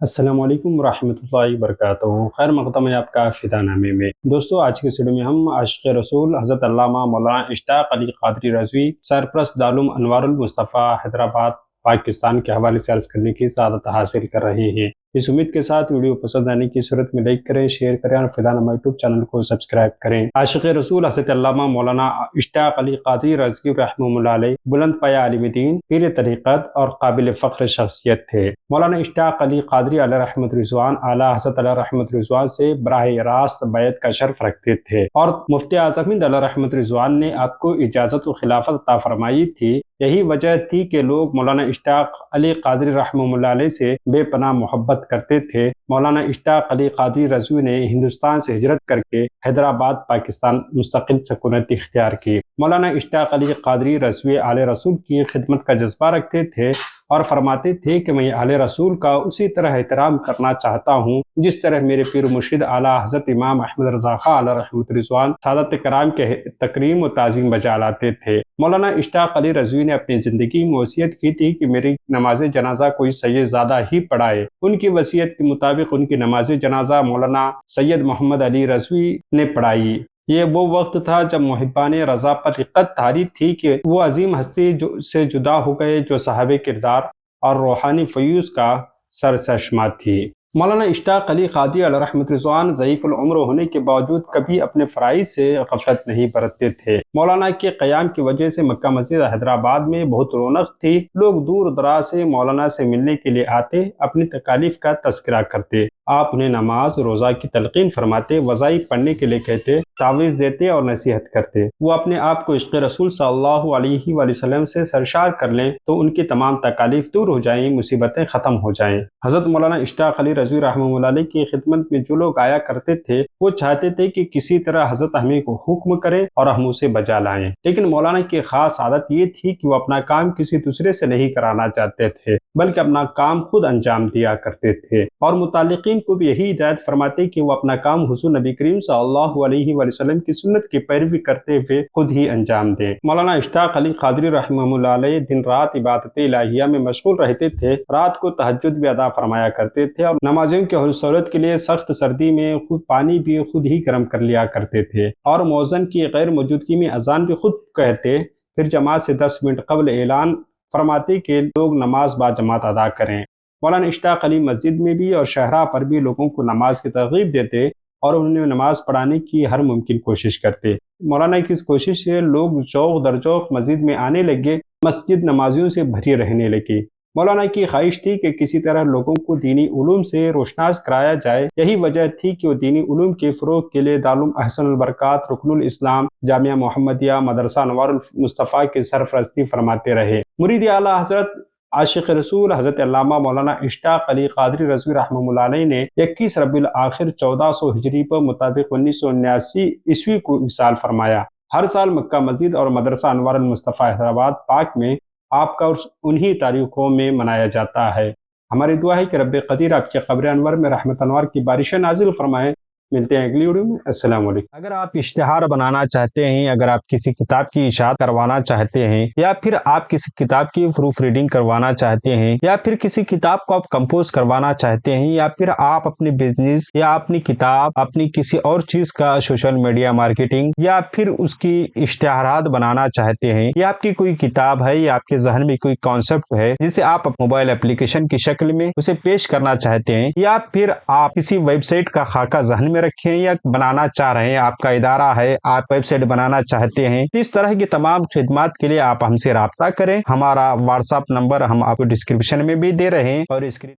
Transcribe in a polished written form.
السلام علیکم ورحمۃ اللہ وبرکاتہ۔ خیر مقدم ہے آپ کا فدا نامے میں۔ دوستو آج کے ویڈیو میں ہم عاشق رسول حضرت علامہ مولانا اشتاق علی قادری رضوی سرپرست دارالعلوم انوار المصطفیٰ حیدرآباد پاکستان کے حوالے سے عرض کرنے کی سعادت حاصل کر رہے ہیں۔ اس امید کے ساتھ ویڈیو پسند آنے کی صورت میں لائک کریں، شیئر کریں اور فدا نامہ یوٹیوب چینل کو سبسکرائب کریں۔ عاشق رسول حضرت علامہ مولانا اشتاق علی قادری رضوی رحمہ اللہ علیہ بلند پایہ عالم دین، پیر طریقت اور قابل فخر شخصیت تھے۔ مولانا اشتاق علی قادری علیہ رحمت رضوان اعلیٰ حضرت علیہ رحمت رضوان سے براہ راست بیعت کا شرف رکھتے تھے، اور مفتی اعظم ہند علیہ رحمت رضوان نے آپ کو اجازت و خلافت عطا فرمائی تھی۔ یہی وجہ تھی کہ لوگ مولانا اشتاق علی قادری رحمہ اللہ علیہ سے بے پناہ محبت کرتے تھے۔ مولانا اشتاق علی قادری رضوی نے ہندوستان سے ہجرت کر کے حیدرآباد پاکستان مستقل سکونت اختیار کی۔ مولانا اشتاق علی قادری رضوی آل رسول کی خدمت کا جذبہ رکھتے تھے اور فرماتے تھے کہ میں آل رسول کا اسی طرح احترام کرنا چاہتا ہوں جس طرح میرے پیر مرشد اعلیٰ حضرت امام احمد رضا خاں علیہ رحمت رضوان سادات کرام کے تکریم و تعظیم بجا لاتے تھے۔ مولانا اشتاق علی رضوی نے اپنی زندگی میں وصیت کی تھی کہ میری نماز جنازہ کوئی سید زادہ ہی پڑھائے۔ ان کی وصیت کے مطابق ان کی نماز جنازہ مولانا سید محمد علی رضوی نے پڑھائی۔ یہ وہ وقت تھا جب محبان رضا پر رقت طاری تھی کہ وہ عظیم ہستی سے جدا ہو گئے جو صاحب کردار اور روحانی فیوز کا سرچشمہ تھی۔ مولانا اشتاق علی قادری علیہ رحمت رضوان ضعیف العمر ہونے کے باوجود کبھی اپنے فرائض سے غفلت نہیں برتتے تھے۔ مولانا کے قیام کی وجہ سے مکہ مسجد حیدرآباد میں بہت رونق تھی۔ لوگ دور دراز سے مولانا سے ملنے کے لیے آتے، اپنی تکالیف کا تذکرہ کرتے، آپ انہیں نماز روزہ کی تلقین فرماتے، وظائف پڑھنے کے لیے کہتے، تعویذ دیتے اور نصیحت کرتے۔ وہ اپنے آپ کو عشق رسول صلی اللہ علیہ وآلہ وسلم سے سرشار کر لیں تو ان کی تمام تکالیف دور ہو جائیں، مصیبتیں ختم ہو جائیں۔ حضرت مولانا اشتاق علی رضوی رحمہ اللہ علیہ کی خدمت میں جو لوگ آیا کرتے تھے وہ چاہتے تھے کہ کسی طرح حضرت ہمیں کو حکم کریں اور ہم اسے بجا لائیں، لیکن مولانا کی خاص عادت یہ تھی کہ وہ اپنا کام کسی دوسرے سے نہیں کرانا چاہتے تھے بلکہ اپنا کام خود انجام دیا کرتے تھے، اور متعلقین کو بھی یہی ہدایت فرماتے کہ وہ اپنا کام حضور نبی کریم صلی اللہ علیہ وآلہ وسلم کی سنت کی پیروی کرتے ہوئے خود ہی انجام دیں۔ مولانا اشتاق علی قادری رحمہ اللہ علیہ دن رات عبادت الہیہ میں مشغول رہتے تھے، رات کو تہجد بھی ادا فرمایا کرتے تھے، اور نمازیوں کی سہولت کے لیے سخت سردی میں خود پانی بھی خود ہی گرم کر لیا کرتے تھے، اور مؤذن کی غیر موجودگی میں اذان بھی خود کہتے، پھر جماعت سے 10 منٹ قبل اعلان فرماتے کہ لوگ نماز با جماعت ادا کریں۔ مولانا اشتاق علی مسجد میں بھی اور شہرہ پر بھی لوگوں کو نماز کی ترغیب دیتے اور انہیں نماز پڑھانے کی ہر ممکن کوشش کرتے۔ مولانا کی اس کوشش سے لوگ ذوق در ذوق مسجد میں آنے لگے، مسجد نمازیوں سے بھری رہنے لگی۔ مولانا کی خواہش تھی کہ کسی طرح لوگوں کو دینی علوم سے روشناس کرایا جائے۔ یہی وجہ تھی کہ وہ دینی علوم کے فروغ کے لیے دارالعلوم احسن البرکات، رکن الاسلام، جامعہ محمدیہ، مدرسہ انوار المصطفیٰ کی سرپرستی فرماتے رہے۔ مرید اعلیٰ حضرت عاشق رسول حضرت علامہ مولانا اشتاق علی قادری رضوی رحمہ اللہ علیہ نے 21 ربیع الاخر 1400 ہجری پر مطابق 1979 عیسوی کو وصال فرمایا۔ ہر سال مکہ مسجد اور مدرسہ انوار المصطفیٰ حیدرآباد پاک میں آپ کا عرس انہی تاریخوں میں منایا جاتا ہے۔ ہماری دعا ہے کہ رب قدیر آپ کے قبر انور میں رحمت انوار کی بارشیں نازل فرمائیں۔ ملتے ہیں اگلی ویڈیو میں۔ السلام علیکم۔ اگر آپ اشتہار بنانا چاہتے ہیں، اگر آپ کسی کتاب کی اشاعت کروانا چاہتے ہیں، یا پھر آپ کسی کتاب کی پروف ریڈنگ کروانا چاہتے ہیں، یا پھر کسی کتاب کو آپ کمپوز کروانا چاہتے ہیں، یا پھر آپ اپنے بزنس یا اپنی کتاب، اپنی کسی اور چیز کا سوشل میڈیا مارکیٹنگ، یا پھر اس کی اشتہارات بنانا چاہتے ہیں، یا آپ کی کوئی کتاب ہے یا آپ کے ذہن میں کوئی کانسیپٹ ہے جسے آپ موبائل اپلیکیشن کی شکل میں اسے پیش کرنا چاہتے ہیں، یا پھر آپ کسی ویب سائٹ کا خاکہ ذہن میں رکھیں یا بنانا چاہ رہے ہیں، آپ کا ادارہ ہے، آپ ویب سائٹ بنانا چاہتے ہیں، اس طرح کی تمام خدمات کے لیے آپ ہم سے رابطہ کریں۔ ہمارا واٹس ایپ نمبر ہم آپ کو ڈسکرپشن میں بھی دے رہے ہیں اور اسکرین